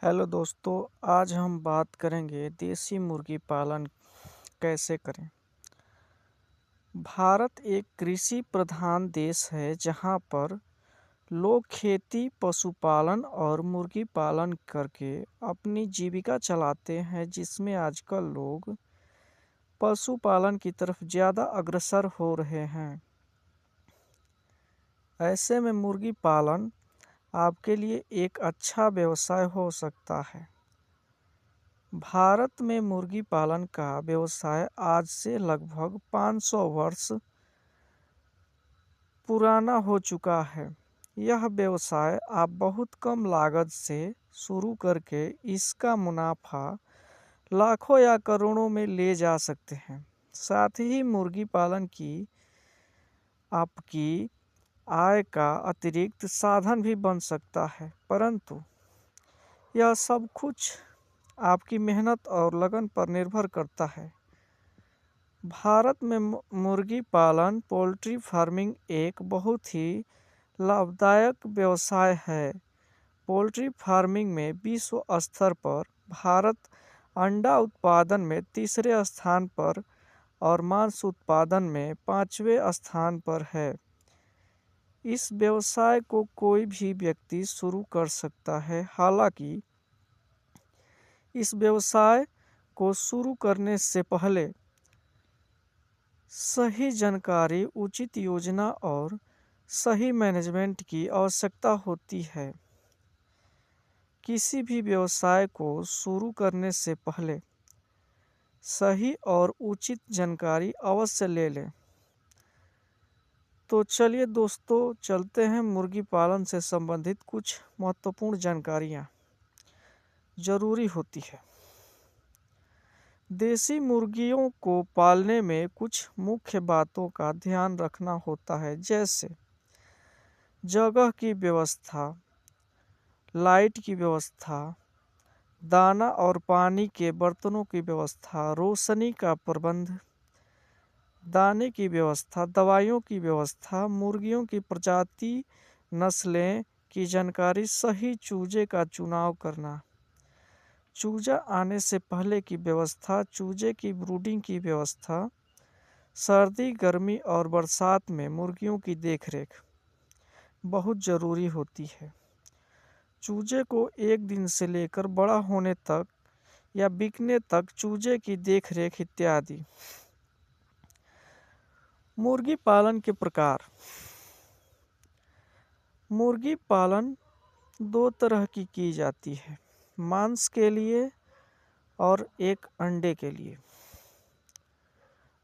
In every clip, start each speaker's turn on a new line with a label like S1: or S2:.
S1: Hello दोस्तों, आज हम बात करेंगे देसी मुर्गी पालन कैसे करें। भारत एक कृषि प्रधान देश है जहां पर लोग खेती, पशुपालन और मुर्गी पालन करके अपनी जीविका चलाते हैं, जिसमें आजकल लोग पशुपालन की तरफ ज़्यादा अग्रसर हो रहे हैं। ऐसे में मुर्गी पालन आपके लिए एक अच्छा व्यवसाय हो सकता है। भारत में मुर्गी पालन का व्यवसाय आज से लगभग 500 वर्ष पुराना हो चुका है। यह व्यवसाय आप बहुत कम लागत से शुरू करके इसका मुनाफा लाखों या करोड़ों में ले जा सकते हैं। साथ ही मुर्गी पालन की आपकी आय का अतिरिक्त साधन भी बन सकता है, परंतु यह सब कुछ आपकी मेहनत और लगन पर निर्भर करता है। भारत में मुर्गी पालन, पोल्ट्री फार्मिंग एक बहुत ही लाभदायक व्यवसाय है। पोल्ट्री फार्मिंग में विश्व स्तर पर भारत अंडा उत्पादन में तीसरे स्थान पर और मांस उत्पादन में 5वें स्थान पर है। इस व्यवसाय को कोई भी व्यक्ति शुरू कर सकता है। हालांकि इस व्यवसाय को शुरू करने से पहले सही जानकारी, उचित योजना और सही मैनेजमेंट की आवश्यकता होती है। किसी भी व्यवसाय को शुरू करने से पहले सही और उचित जानकारी अवश्य ले लें। तो चलिए दोस्तों, चलते हैं मुर्गी पालन से संबंधित कुछ महत्वपूर्ण जानकारियाँ जरूरी होती है। देसी मुर्गियों को पालने में कुछ मुख्य बातों का ध्यान रखना होता है, जैसे जगह की व्यवस्था, लाइट की व्यवस्था, दाना और पानी के बर्तनों की व्यवस्था, रोशनी का प्रबंध, दाने की व्यवस्था, दवाइयों की व्यवस्था, मुर्गियों की प्रजाति, नस्लें की जानकारी, सही चूजे का चुनाव करना, चूजा आने से पहले की व्यवस्था, चूजे की ब्रूडिंग की व्यवस्था, सर्दी, गर्मी और बरसात में मुर्गियों की देखरेख बहुत ज़रूरी होती है। चूजे को एक दिन से लेकर बड़ा होने तक या बिकने तक चूजे की देखरेख इत्यादि। मुर्गी पालन के प्रकार। मुर्गी पालन दो तरह की जाती है, मांस के लिए और एक अंडे के लिए।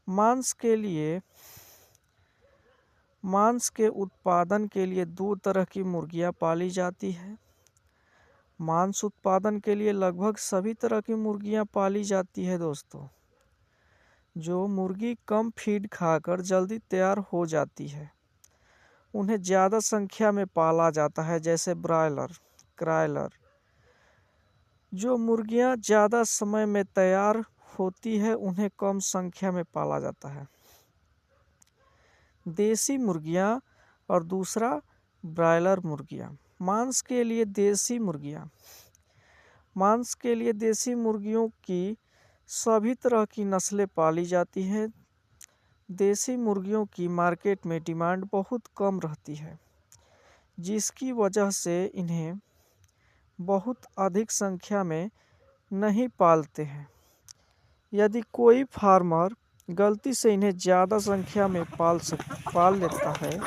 S1: मांस के उत्पादन के लिए दो तरह की मुर्गियां पाली जाती है। मांस उत्पादन के लिए लगभग सभी तरह की मुर्गियां पाली जाती है दोस्तों। जो मुर्गी कम फीड खाकर जल्दी तैयार हो जाती है, उन्हें ज़्यादा संख्या में पाला जाता है, जैसे ब्रायलर, क्रॉयलर। जो मुर्गियां ज़्यादा समय में तैयार होती है, उन्हें कम संख्या में पाला जाता है। देसी मुर्गियां और दूसरा ब्रायलर मुर्गियां। मांस के लिए देसी मुर्गियां। मांस के लिए देसी मुर्गियों की सभी तरह की नस्लें पाली जाती हैं। देसी मुर्गियों की मार्केट में डिमांड बहुत कम रहती है, जिसकी वजह से इन्हें बहुत अधिक संख्या में नहीं पालते हैं। यदि कोई फार्मर गलती से इन्हें ज़्यादा संख्या में पाल लेता है,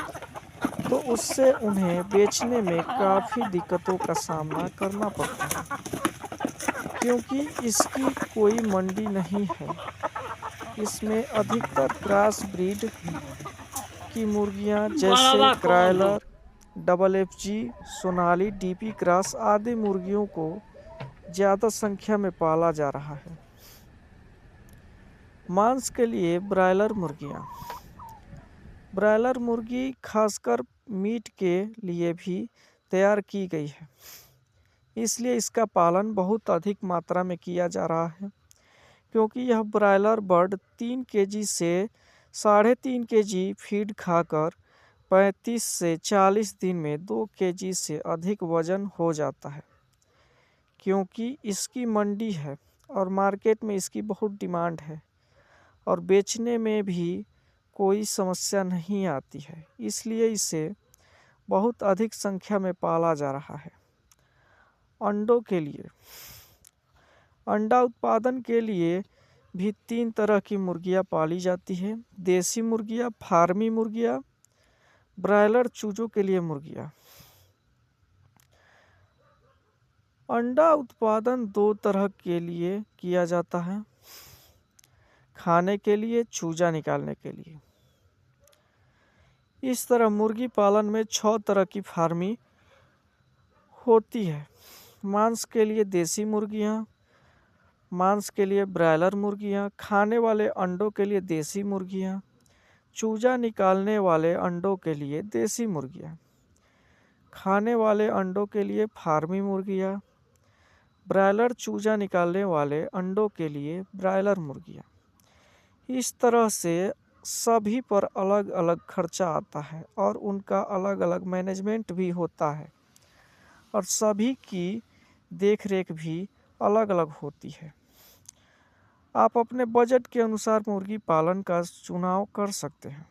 S1: तो उससे उन्हें बेचने में काफ़ी दिक्कतों का सामना करना पड़ता है, क्योंकि इसकी कोई मंडी नहीं है। इसमें अधिकतर क्रॉस ब्रीड की मुर्गियां, जैसे Kroiler, double FG, Sonali, DP cross आदि मुर्गियों को ज़्यादा संख्या में पाला जा रहा है। मांस के लिए ब्रायलर मुर्गियां। ब्रायलर मुर्गी खासकर मीट के लिए भी तैयार की गई है, इसलिए इसका पालन बहुत अधिक मात्रा में किया जा रहा है, क्योंकि यह ब्रायलर बर्ड 3 kg से 3.5 kg फीड खाकर 35 से 40 दिन में 2 kg से अधिक वजन हो जाता है। क्योंकि इसकी मंडी है और मार्केट में इसकी बहुत डिमांड है और बेचने में भी कोई समस्या नहीं आती है, इसलिए इसे बहुत अधिक संख्या में पाला जा रहा है। अंडों के लिए अंडा उत्पादन के लिए भी 3 तरह की मुर्गियां पाली जाती है। देसी मुर्गियां, फार्मी मुर्गियां, ब्रायलर चूजों के लिए मुर्गियां। अंडा उत्पादन 2 तरह के लिए किया जाता है, खाने के लिए, चूजा निकालने के लिए। इस तरह मुर्गी पालन में 6 तरह की फार्मी होती है। मांस के लिए देसी मुर्गियां, मांस के लिए ब्रायलर मुर्गियां, खाने वाले अंडों के लिए देसी मुर्गियां, चूजा निकालने वाले अंडों के लिए देसी मुर्गियां, खाने वाले अंडों के लिए फार्मी मुर्गियां, ब्रायलर चूजा निकालने वाले अंडों के लिए ब्रायलर मुर्गियां। इस तरह से सभी पर अलग अलग खर्चा आता है और उनका अलग अलग मैनेजमेंट भी होता है और सभी की देख रेख भी अलग अलग होती है। आप अपने बजट के अनुसार मुर्गी पालन का चुनाव कर सकते हैं।